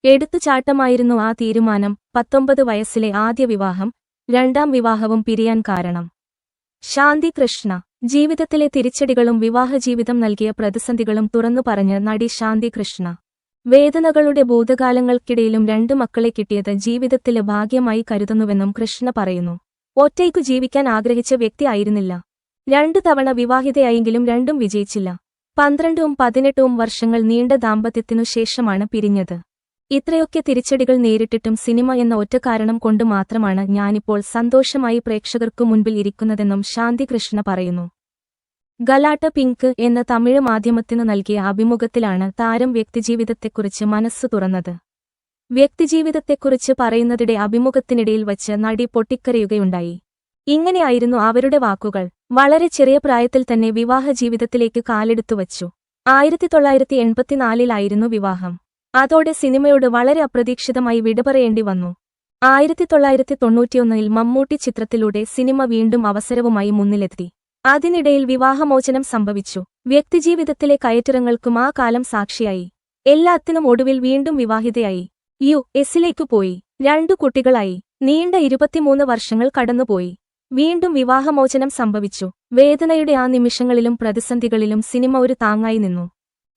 എടുത്തുചാട്ടമായിരുന്നു ആ തീരുമാനം. 19 വയസ്സിലെ ആദ്യ വിവാഹം, രണ്ടാം വിവാഹവും പിരിയാൻ കാരണം. ശാന്തി കൃഷ്ണ. ജീവിതത്തിലെ തിരിച്ചടികളും വിവാഹജീവിതം നൽകിയ പ്രതിസന്ധികളും തുറന്നു പറഞ്ഞ് നടി ശാന്തി കൃഷ്ണ. വേദനകളുടെ ഭൂതകാലങ്ങൾക്കിടയിലും 2 മക്കളെ കിട്ടിയത് ജീവിതത്തിലെ ഭാഗ്യമായി കരുതുന്നുവെന്നും കൃഷ്ണ പറയുന്നു. ഒറ്റയ്ക്കു ജീവിക്കാൻ ആഗ്രഹിച്ച വ്യക്തി ആയിരുന്നില്ല. 2 തവണ വിവാഹിതയായെങ്കിലും രണ്ടും വിജയിച്ചില്ല. 12ഉം 18ഉം വർഷങ്ങൾ നീണ്ട ദാമ്പത്യത്തിനു ശേഷമാണ് പിരിഞ്ഞത്. ഇത്രയൊക്കെ തിരിച്ചടികൾ നേരിട്ടിട്ടും സിനിമ എന്ന ഒറ്റ കാരണം കൊണ്ട് മാത്രമാണ് ഞാനിപ്പോൾ സന്തോഷമായി പ്രേക്ഷകർക്കു മുൻപിൽ ഇരിക്കുന്നതെന്നും ശാന്തി കൃഷ്ണ പറയുന്നു. ഗലാട്ട പിങ്ക് എന്ന തമിഴ് മാധ്യമത്തിനു നൽകിയ അഭിമുഖത്തിലാണ് താരം വ്യക്തിജീവിതത്തെക്കുറിച്ച് മനസ്സു തുറന്നത്. വ്യക്തിജീവിതത്തെക്കുറിച്ച് പറയുന്നതിടെ അഭിമുഖത്തിനിടയിൽ വച്ച് നടി പൊട്ടിക്കരയുകയുണ്ടായി. ഇങ്ങനെയായിരുന്നു അവരുടെ വാക്കുകൾ. വളരെ ചെറിയ പ്രായത്തിൽ തന്നെ വിവാഹ ജീവിതത്തിലേക്ക് കാലെടുത്തുവച്ചു. 1984-ലായിരുന്നു വിവാഹം. അതോടെ സിനിമയോട് വളരെ അപ്രതീക്ഷിതമായി വിട പറയേണ്ടി വന്നു. 1991-ൽ മമ്മൂട്ടി ചിത്രത്തിലൂടെ സിനിമ വീണ്ടും അവസരവുമായി മുന്നിലെത്തി. അതിനിടയിൽ വിവാഹമോചനം സംഭവിച്ചു. വ്യക്തിജീവിതത്തിലെ കയറ്റിറങ്ങൾക്കും ആ കാലം സാക്ഷിയായി. എല്ലാത്തിനും ഒടുവിൽ വീണ്ടും വിവാഹിതയായി. യു.എസിലേക്കു പോയി. 2 കുട്ടികളായി. നീണ്ട 23 വർഷങ്ങൾ കടന്നുപോയി. വീണ്ടും വിവാഹമോചനം സംഭവിച്ചു. വേദനയുടെ ആ നിമിഷങ്ങളിലും പ്രതിസന്ധികളിലും സിനിമ ഒരു താങ്ങായി നിന്നു.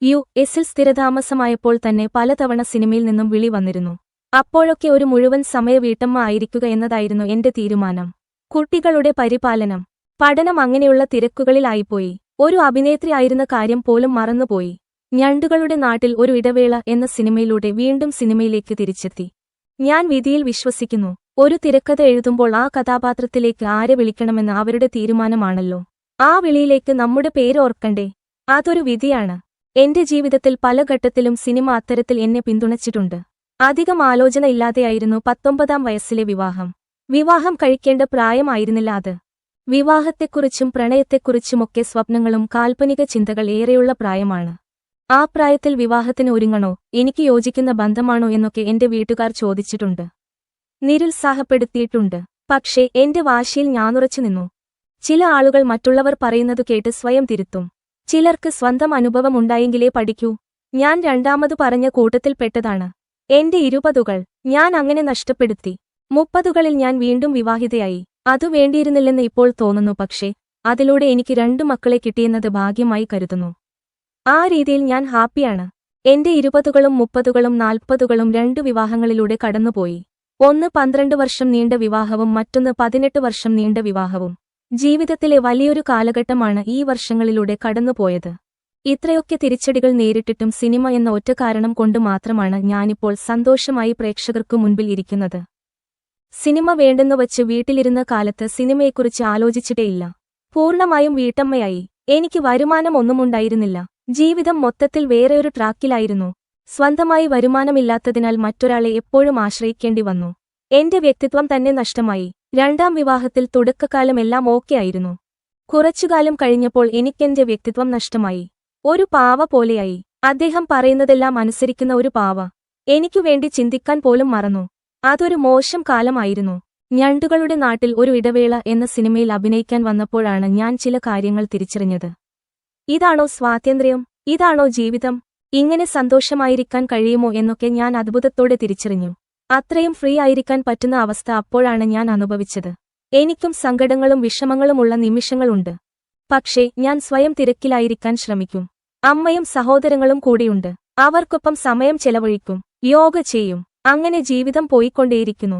യു.എസിൽ സ്ഥിരതാമസമായപ്പോൾ തന്നെ പലതവണ സിനിമയിൽ നിന്നും വിളി വന്നിരുന്നു. അപ്പോഴൊക്കെ ഒരു മുഴുവൻ സമയ വീട്ടമ്മ ആയിരിക്കുക എന്നതായിരുന്നു എന്റെ തീരുമാനം. കുട്ടികളുടെ പരിപാലനം, പഠനം അങ്ങനെയുള്ള തിരക്കുകളിലായിപ്പോയി. ഒരു അഭിനേത്രി ആയിരുന്ന കാര്യം പോലും മറന്നുപോയി. ഞണ്ടുകളുടെ നാട്ടിൽ ഒരു ഇടവേള എന്ന സിനിമയിലൂടെ വീണ്ടും സിനിമയിലേക്ക് തിരിച്ചെത്തി. ഞാൻ വിധിയിൽ വിശ്വസിക്കുന്നു. ഒരു തിരക്കഥ എഴുതുമ്പോൾ ആ കഥാപാത്രത്തിലേക്ക് ആരെ വിളിക്കണമെന്ന് അവരുടെ തീരുമാനമാണല്ലോ. ആ വിളിയിലേക്ക് നമ്മുടെ പേര് ഓർക്കണ്ടേ? അതൊരു വിധിയാണ്. എന്റെ ജീവിതത്തിൽ പല ഘട്ടത്തിലും സിനിമ അത്തരത്തിൽ എന്നെ പിന്തുണച്ചിട്ടുണ്ട്. അധികം ആലോചന ഇല്ലാതെയായിരുന്നു 19-ാം വയസ്സിലെ വിവാഹം. വിവാഹം കഴിക്കേണ്ട പ്രായമായിരുന്നില്ല അത്. വിവാഹത്തെക്കുറിച്ചും പ്രണയത്തെക്കുറിച്ചുമൊക്കെ സ്വപ്നങ്ങളും കാൽപ്പനിക ചിന്തകൾ ഏറെയുള്ള പ്രായമാണ്. ആ പ്രായത്തിൽ വിവാഹത്തിന് ഒരുങ്ങണോ, എനിക്ക് യോജിക്കുന്ന ബന്ധമാണോ എന്നൊക്കെ എന്റെ വീട്ടുകാർ ചോദിച്ചിട്ടുണ്ട്. നിരുത്സാഹപ്പെടുത്തിയിട്ടുണ്ട്. പക്ഷേ എന്റെ വാശിയിൽ ഞാനുറച്ചു നിന്നു. ചില ആളുകൾ മറ്റുള്ളവർ പറയുന്നതു കേട്ട് സ്വയം തിരുത്തും. ചിലർക്ക് സ്വന്തം അനുഭവം ഉണ്ടായെങ്കിലേ പഠിക്കൂ. ഞാൻ രണ്ടാമതു പറഞ്ഞ കൂട്ടത്തിൽപ്പെട്ടതാണ്. എന്റെ 20കൾ ഞാൻ അങ്ങനെ നഷ്ടപ്പെടുത്തി. 30കളിൽ ഞാൻ വീണ്ടും വിവാഹിതയായി. അതു വേണ്ടിയിരുന്നില്ലെന്ന് ഇപ്പോൾ തോന്നുന്നു. പക്ഷേ അതിലൂടെ എനിക്ക് 2 മക്കളെ കിട്ടിയെന്നത് ഭാഗ്യമായി കരുതുന്നു. ആ രീതിയിൽ ഞാൻ ഹാപ്പിയാണ്. എന്റെ 20കളും 30കളും 40കളും 2 വിവാഹങ്ങളിലൂടെ കടന്നുപോയി. ഒന്ന് 12 വർഷം നീണ്ട വിവാഹവും മറ്റൊന്ന് 18 വർഷം നീണ്ട വിവാഹവും. ജീവിതത്തിലെ വലിയൊരു കാലഘട്ടമാണ് ഈ വർഷങ്ങളിലൂടെ കടന്നുപോയത്. ഇത്രയൊക്കെ തിരിച്ചടികൾ നേരിട്ടിട്ടും സിനിമ എന്ന ഒറ്റ കാരണം കൊണ്ട് മാത്രമാണ് ഞാനിപ്പോൾ സന്തോഷമായി പ്രേക്ഷകർക്കു മുൻപിൽ ഇരിക്കുന്നത്. സിനിമ വേണ്ടെന്നുവച്ച് വീട്ടിലിരുന്ന കാലത്ത് സിനിമയെക്കുറിച്ച് ആലോചിച്ചിട്ടേയില്ല. പൂർണ്ണമായും വീട്ടമ്മയായി. എനിക്ക് വരുമാനം ഒന്നുമുണ്ടായിരുന്നില്ല. ജീവിതം മൊത്തത്തിൽ വേറെയൊരു ട്രാക്കിലായിരുന്നു. സ്വന്തമായി വരുമാനമില്ലാത്തതിനാൽ മറ്റൊരാളെ എപ്പോഴും ആശ്രയിക്കേണ്ടി വന്നു. എന്റെ വ്യക്തിത്വം തന്നെ നഷ്ടമായി. 2ാം വിവാഹത്തിൽ തുടക്കകാലം എല്ലാം ഓക്കെ ആയിരുന്നു. കുറച്ചുകാലം കഴിഞ്ഞപ്പോൾ എനിക്കെന്റെ വ്യക്തിത്വം നഷ്ടമായി. ഒരു പാവ പോലെയായി. അദ്ദേഹം പറയുന്നതെല്ലാം അനുസരിക്കുന്ന ഒരു പാവ. എനിക്കു വേണ്ടി ചിന്തിക്കാൻ പോലും മറന്നു. അതൊരു മോശം കാലമായിരുന്നു. ഞണ്ടുകളുടെ നാട്ടിൽ ഒരു ഇടവേള എന്ന സിനിമയിൽ അഭിനയിക്കാൻ വന്നപ്പോഴാണ് ഞാൻ ചില കാര്യങ്ങൾ തിരിച്ചറിഞ്ഞത്. ഇതാണോ സ്വാതന്ത്ര്യം? ഇതാണോ ജീവിതം? ഇങ്ങനെ സന്തോഷമായിരിക്കാൻ കഴിയുമോ എന്നൊക്കെ ഞാൻ അത്ഭുതത്തോടെ തിരിച്ചറിഞ്ഞു. അത്രയും ഫ്രീ ആയിരിക്കാൻ പറ്റുന്ന അവസ്ഥ അപ്പോഴാണ് ഞാൻ അനുഭവിച്ചത്. എനിക്കും സങ്കടങ്ങളും വിഷമങ്ങളുമുള്ള നിമിഷങ്ങളുണ്ട്. പക്ഷേ ഞാൻ സ്വയം തിരക്കിലായിരിക്കാൻ ശ്രമിക്കും. അമ്മയും സഹോദരങ്ങളും കൂടിയുണ്ട്. അവർക്കൊപ്പം സമയം ചെലവഴിക്കും. യോഗ ചെയ്യും. അങ്ങനെ ജീവിതം പോയിക്കൊണ്ടേയിരിക്കുന്നു.